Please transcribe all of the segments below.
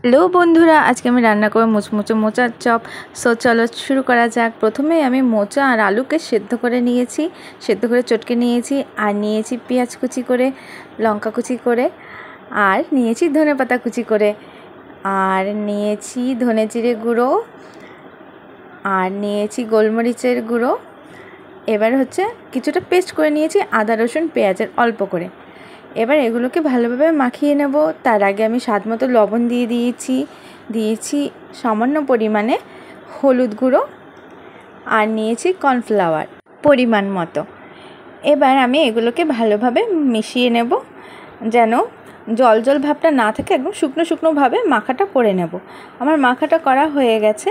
Hello বন্ধুরা, আজকে আমি রান্না করব মুচমুচে মোচার চপ। সো চলো শুরু করা যাক। প্রথমেই আমি মোচা আর আলুকে সেদ্ধ করে নিয়েছি, সেদ্ধ করে চটকে নিয়েছি। আর নিয়েছি পেঁয়াজ কুচি করে, লঙ্কা কুচি করে, আর নিয়েছি ধনেপাতা কুচি করে, আর নিয়েছি ধনে জিরে গুঁড়ো, আর নিয়েছি গোলমরিচের গুঁড়ো। এবার হচ্ছে কিছুটা পেস্ট করে নিয়েছি আদা রসুন পেঁয়াজের অল্প করে। এবার এগুলোকে ভালোভাবে মাখিয়ে নেব। তার আগে আমি স্বাদ মতো লবণ দিয়েছি সামান্য পরিমাণে হলুদ গুঁড়ো, আর নিয়েছি কর্নফ্লাওয়ার পরিমাণ মতো। এবার আমি এগুলোকে ভালোভাবে মিশিয়ে নেব, যেন জল জল ভাবটা না থাকে, একদম শুকনো শুকনোভাবে মাখাটা করে নেব। আমার মাখাটা করা হয়ে গেছে।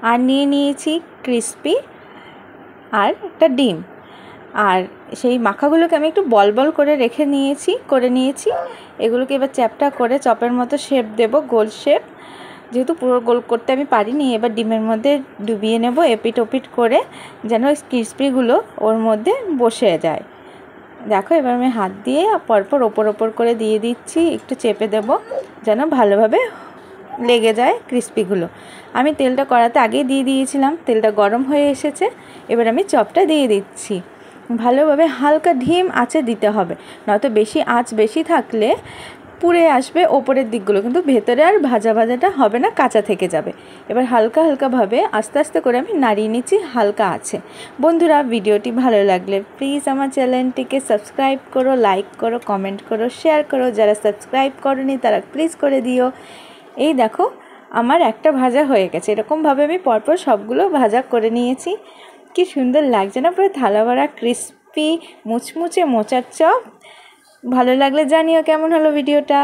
আর নিয়েছি ক্রিসপি আর একটা ডিম। আর সেই মাখাগুলোকে আমি একটু বল বল করে নিয়েছি। এগুলোকে এবার চ্যাপটা করে চপের মতো শেপ দেব, গোল শেপ। যেহেতু পুরো গোল করতে আমি পারিনি, এবার ডিমের মধ্যে ডুবিয়ে নেব এপিট ওপিট করে, যেন ক্রিসপিগুলো ওর মধ্যে বসে যায়। দেখো, এবার আমি হাত দিয়ে পরপর ওপর করে দিয়ে দিচ্ছি, একটু চেপে দেব যেন ভালোভাবে লেগে যায় ক্রিসপিগুলো। আমি তেলটা কড়াতে আগেই দিয়ে দিয়েছিলাম, তেলটা গরম হয়ে এসেছে। এবার আমি চপটা দিয়ে দিচ্ছি। ভালোভাবে হালকা ধিম আঁচে দিতে হবে, নয়তো বেশি থাকলে পুড়ে আসবে ওপরের দিকগুলো, কিন্তু ভেতরে আর ভাজাটা হবে না, কাঁচা থেকে যাবে। এবার হালকাভাবে আস্তে আস্তে করে আমি নাড়িয়ে নিচ্ছি হালকা আছে। বন্ধুরা, ভিডিওটি ভালো লাগলে প্লিজ আমার চ্যানেলটিকে সাবস্ক্রাইব করো, লাইক করো, কমেন্ট করো, শেয়ার করো। যারা সাবস্ক্রাইব করোনি তারা প্লিজ করে দিও। এই দেখো, আমার একটা ভাজা হয়ে গেছে। এরকমভাবে আমি পরপর সবগুলো ভাজা করে নিয়েছি। কি সুন্দর লাগছে না, পুরো থালা ভরা ক্রিসপি মুচমুচে মোচার চপ। ভালো লাগলে জানিও কেমন হলো ভিডিওটা।